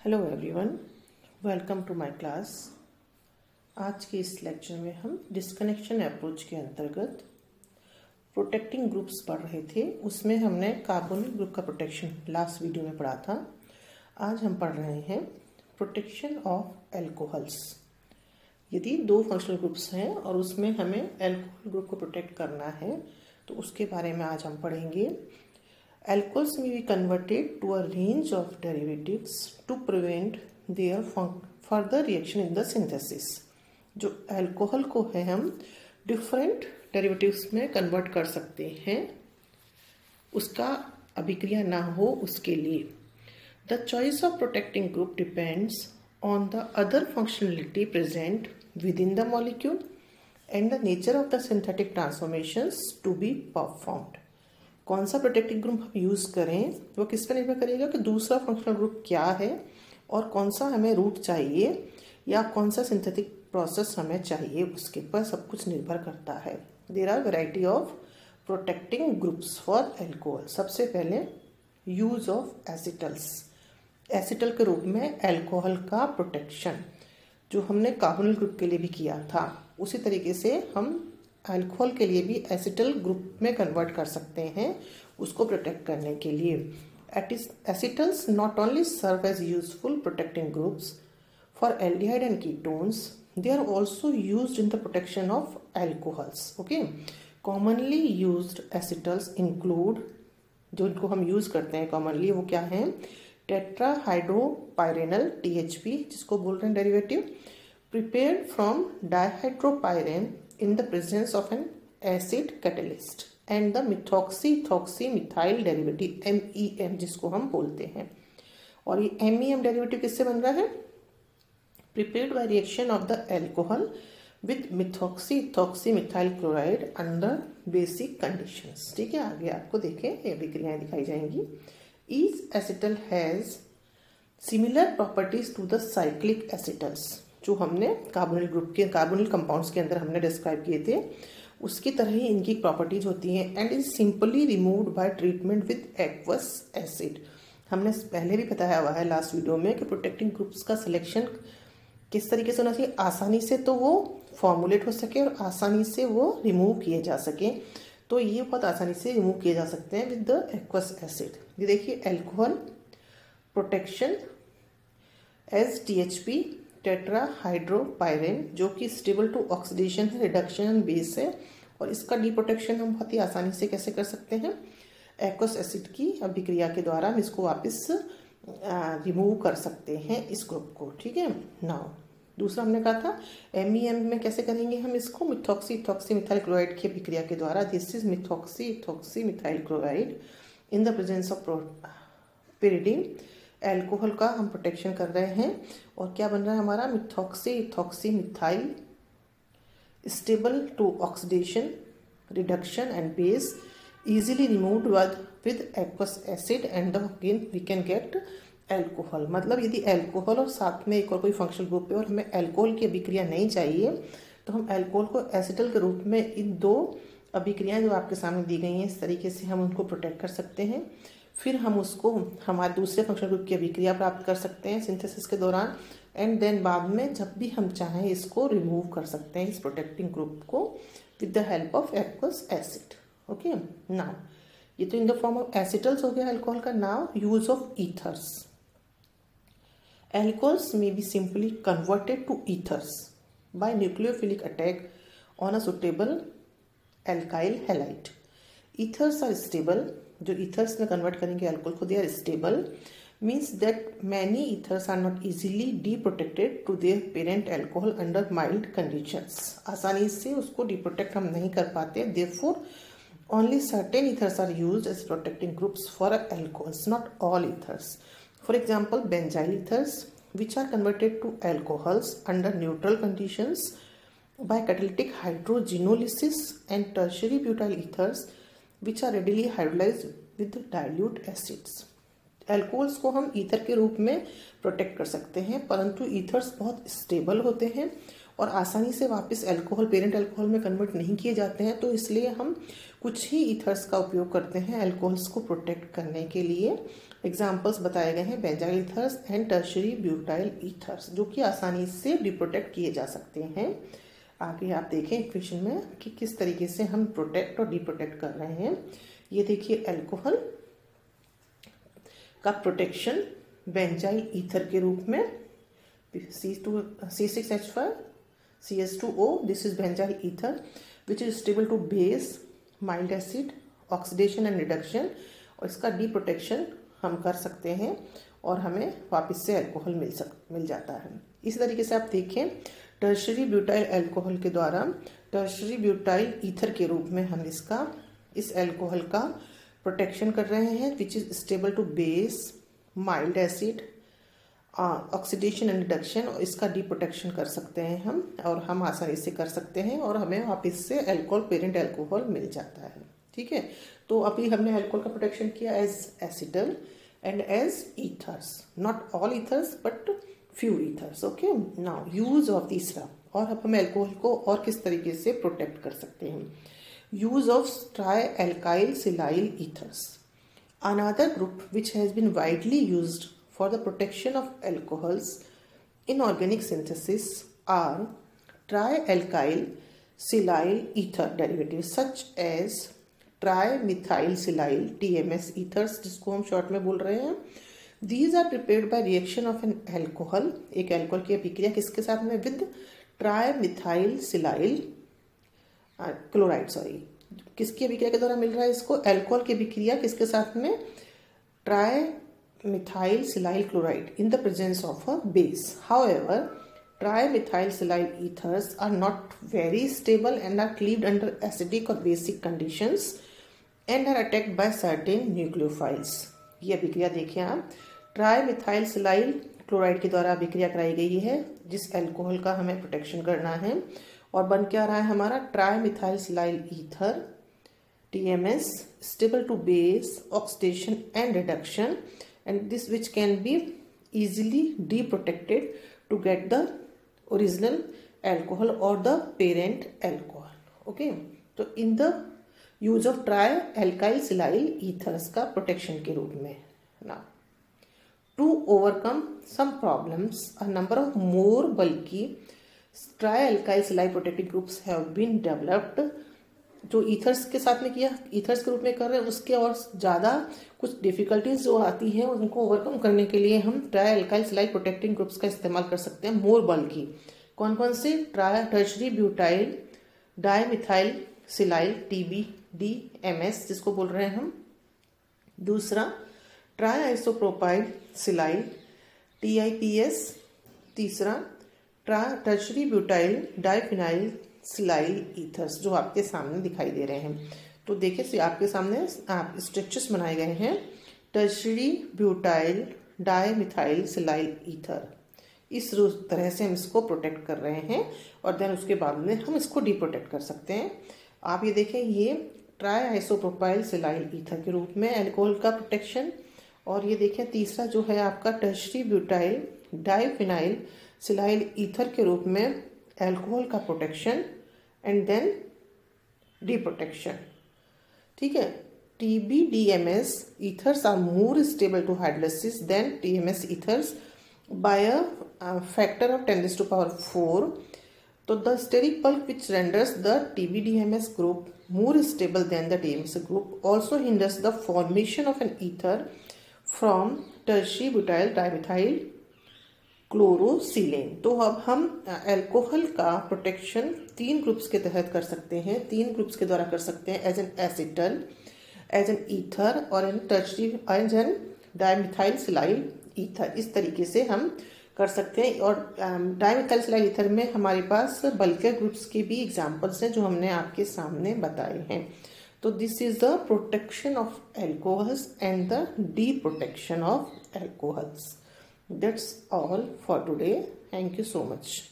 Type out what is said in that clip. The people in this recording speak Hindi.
Hello everyone, welcome to my class. आज के इस लेक्चर में हम डिस्कनेक्शन अप्रोच के अंतर्गत प्रोटेक्टिंग ग्रुप्स पढ़ रहे थे। उसमें हमने कार्बोनिल ग्रुप का प्रोटेक्शन लास्ट वीडियो में पढ़ा था। आज हम पढ़ रहे हैं प्रोटेक्शन ऑफ एल्कोहल्स। यदि दो फंक्शनल ग्रुप्स हैं और उसमें हमें एल्कोहल ग्रुप को प्रोटेक्ट करना है तो उसके बारे में आज हम पढ़ेंगे। Alcohols may be converted to a range of derivatives to prevent their further reaction in the synthesis। जो अल्कोहल को है हम डिफरेंट डेरिवेटिव्स में कन्वर्ट कर सकते हैं, उसका अभिक्रिया ना हो उसके लिए। The choice of protecting group depends on the other functionality present within the molecule and the nature of the synthetic transformations to be performed. कौन सा प्रोटेक्टिव ग्रुप हम यूज़ करें वो किस पर निर्भर करेगा कि दूसरा फंक्शनल ग्रुप क्या है और कौन सा हमें रूट चाहिए या कौन सा सिंथेटिक प्रोसेस हमें चाहिए, उसके पर सब कुछ निर्भर करता है। There are variety of protecting groups for alcohol. सबसे पहले यूज ऑफ एसिटल्स। एसिटल के रूप में एल्कोहल का प्रोटेक्शन जो हमने कार्बोनिल ग्रुप के लिए भी किया था, उसी तरीके से हम अल्कोहल के लिए भी एसिटल ग्रुप में कन्वर्ट कर सकते हैं उसको प्रोटेक्ट करने के लिए। Acetals not only serve as useful protecting groups for aldehyde and ketones, they are also used in the protection of alcohols. Okay, commonly used acetals include, जो इनको हम यूज करते हैं कॉमनली, वो क्या है? टेट्राहाइड्रोपाइरेनल THP, जिसको बोल रहे हैं derivative, prepared from dihydropyran in the presence of an acid catalyst and the methoxy-methyl derivative MEM, जिसको हम बोलते हैं। और ये MEM डेरिवेटिव किससे बन रहा है? prepared by reaction of the alcohol with methoxy-methyl chloride under basic conditions। ठीक है, आगे आपको देखें ये अभिक्रियाएं दिखाई जाएंगी। Each acetal has similar properties to the cyclic acetals, जो हमने कार्बोनिल ग्रुप के कार्बोनिल कंपाउंड्स के अंदर हमने डिस्क्राइब किए थे, उसकी तरह ही इनकी प्रॉपर्टीज होती हैं। And is simply removed by treatment with aqueous acid. हमने पहले भी बताया हुआ है लास्ट वीडियो में कि प्रोटेक्टिंग ग्रुप्स का सिलेक्शन किस तरीके से होना चाहिए, आसानी से तो वो फॉर्मुलेट हो सके और आसानी से वो रिमूव किए जा सके। तो ये बहुत आसानी से रिमूव किए जा सकते हैं विद द एक्वस एसिड। ये देखिए, एल्कोहल प्रोटेक्शन एज THP टेट्राहाइड्रोपाइरेन, जो कि स्टेबल टू ऑक्सीडेशन है, रिडक्शन बेस है, और इसका डी प्रोटेक्शन हम बहुत ही आसानी से कैसे कर सकते हैं? एक्वस एसिड की अभिक्रिया के द्वारा हम इसको वापस रिमूव कर सकते हैं इस ग्रुप को। ठीक है। नाउ दूसरा हमने कहा था MEM में कैसे करेंगे हम इसको? मिथॉक्सी-मिथाइल क्लोराइड की अभिक्रिया के द्वारा। This is methoxy-methyl chloride in the presence of pyridine। Alcohol का हम प्रोटेक्शन कर रहे हैं और क्या बन रहा है हमारा? Methoxy methyl stable to oxidation, reduction and base, easily removed with aqueous acid and again we can get alcohol. मतलब यदि एल्कोहल और साथ में एक और कोई फंक्शनल ग्रुप है और हमें एल्कोहल की अभिक्रिया नहीं चाहिए तो हम एल्कोहल को एसिटल के रूप में इन दो अभिक्रियाएं जो आपके सामने दी गई हैं इस तरीके से हम उनको प्रोटेक्ट कर सकते हैं। फिर हम उसको हमारे दूसरे फंक्शनल ग्रुप की अभिक्रिया प्राप्त कर सकते हैं सिंथेसिस के दौरान, एंड देन बाद में जब भी हम चाहें इसको रिमूव कर सकते हैं इस प्रोटेक्टिंग ग्रुप को with the help of aqueous acid. Okay, now ये तो in the form of acetals हो गया अल्कोहल का। Now use of ethers. Alcohols में be simply converted to ethers by nucleophilic attack on a suitable alkyl halide. Ethers are stable, जो ईथर्स में कन्वर्ट करेंगे अल्कोहल को, they are stable, means that many ethers are not easily deprotected to their parent alcohol under mild conditions. आसानी से उसको डीप्रोटेक्ट हम नहीं कर पाते, therefore only certain ethers are used as protecting groups for alcohols, not all ethers. For example benzyl ethers which are converted to alcohols under neutral conditions by catalytic hydrogenolysis, and tertiary butyl ethers which are readily hydrolyzed with dilute acids। Alcohols को हम ईथर के रूप में प्रोटेक्ट कर सकते हैं, परंतु ईथर्स बहुत स्टेबल होते हैं और आसानी से वापस एल्कोहल पेरेंट एल्कोहल में कन्वर्ट नहीं किए जाते हैं, तो इसलिए हम कुछ ही ईथर्स का उपयोग करते हैं एल्कोहल्स को प्रोटेक्ट करने के लिए। एग्जाम्पल्स बताए गए हैं benzyl ethers and tertiary butyl ethers, जो कि आसानी से डिप्रोटेक्ट किए जा सकते हैं। आगे आप देखें इक्वेशन में कि किस तरीके से हम प्रोटेक्ट और डिप्रोटेक्ट कर रहे हैं। ये देखिए अल्कोहल का प्रोटेक्शन बेंजाइल ईथर के रूप में C6H5 CS2O, this is benzyl ether which is stable to base, mild acid, oxidation and reduction, और इसका डिप्रोटेक्शन हम कर सकते हैं और हमें वापस से अल्कोहल मिल जाता है। इस तरीके से आप देखें टर्शरी ब्यूटाइल अल्कोहल के द्वारा टर्शरी ब्यूटाइल ईथर के रूप में हम इस अल्कोहल का प्रोटेक्शन कर रहे हैं which is stable to base, mild acid, oxidation and reduction, और इसका डिप्रोटेक्शन कर सकते हैं हम, और हम आसानी से कर सकते हैं और हमें वापस से अल्कोहल, पेरेंट अल्कोहल मिल जाता है। ठीक है, तो अभी हमने अल्कोहल का प्रोटेक्शन किया as acetal and as ethers, not all ethers but few ethers. Okay, now use of तीसरा, और अब हम अल्कोहल को और किस तरीके से प्रोटेक्ट कर सकते हैं। Use of try alkyl silyl ethers, another group which has been widely used for the protection of alcohols in organic synthesis are trialkyl silyl ether derivatives such as trimethyl silyl TMS ethers, जिसको हम शॉर्ट में बोल रहे हैं। These are prepared by reaction of an alcohol, एक अल्कोहल की अभिक्रिया किसके साथ में, with trimethyl silyl chloride, sorry किसकी अभिक्रिया के द्वारा मिल रहा है इसको, अल्कोहल की अभिक्रिया किसके साथ में, trimethyl silyl chloride in the presence of a base. However trimethyl silyl ethers are not very stable and are cleaved under acidic or basic conditions and are attacked by certain nucleophiles। ये अभिक्रिया देखिए आप, ट्राइमिथाइल सिलाइल क्लोराइड के द्वारा अभिक्रिया कराई गई है जिस अल्कोहल का हमें प्रोटेक्शन करना है, और बन क्या रहा है हमारा trimethyl silyl ether TMS, stable to base, oxidation and reduction, and this which can be easily deprotected to get the original alcohol or the parent alcohol। okay, तो in the use of trialkyl silyl ethers का प्रोटेक्शन के रूप में। now to overcome some problems a number of more bulky trialkyl silyl protecting groups have been developed। जो ईथर्स के साथ में किया, ईथर्स के रूप में कर रहे हैं, उसके और ज़्यादा कुछ डिफिकल्टीज जो आती हैं उनको ओवरकम करने के लिए हम ट्राइअल्काइल सिलाइल प्रोटेक्टिंग ग्रुप्स का इस्तेमाल कर सकते हैं। मोर बल्कि कौन कौन से, tertiary butyl dimethyl silyl TBDMS जिसको बोल रहे हैं हम, दूसरा ट्राइआइसोप्रोपाइल सिलाइल TIPS, तीसरा tertiary butyl diphenyl silyl ethers जो आपके सामने दिखाई दे रहे हैं। तो देखिए आपके सामने आप स्ट्रक्चर्स बनाए गए हैं, tertiary butyl dimethyl silyl ether, इस तरह से हम इसको प्रोटेक्ट कर रहे हैं और देन उसके बाद में हम इसको डिप्रोटेक्ट कर सकते हैं। आप ये देखें, ये ट्राइआइसोप्रोपाइल सिलाइल ईथर के रूप में अल्कोहल का प्रोटेक्शन, और ये देखें तीसरा जो है आपका tertiary butyl diphenyl silyl ether के रूप में अल्कोहल का प्रोटेक्शन एंड देन डिप्रोटेक्शन। ठीक है, TBDMS ethers are more stable to hydrolysis than TMS ethers by a factor of 10⁴. So the steric bulk which renders the TBDMS group more stable than the TMS group also hinders the formation of an ether from tertiary butyl dimethyl chlorosilane. तो अब हम अल्कोहल का प्रोटेक्शन 3 ग्रुप्स के तहत कर सकते हैं, 3 ग्रुप्स के द्वारा कर सकते हैं, as an acetal, as an ether और an tertiary as an dimethyl silyl ether. इस तरीके से हम कर सकते हैं। और डाइमिथाइल सिलाइल ईथर में हमारे पास बल्कियर ग्रुप्स के भी एग्जाम्पल्स हैं जो हमने आपके सामने बताए हैं। तो this is the protection of alcohols and the D protection of alcohols. That's all for today. Thank you so much.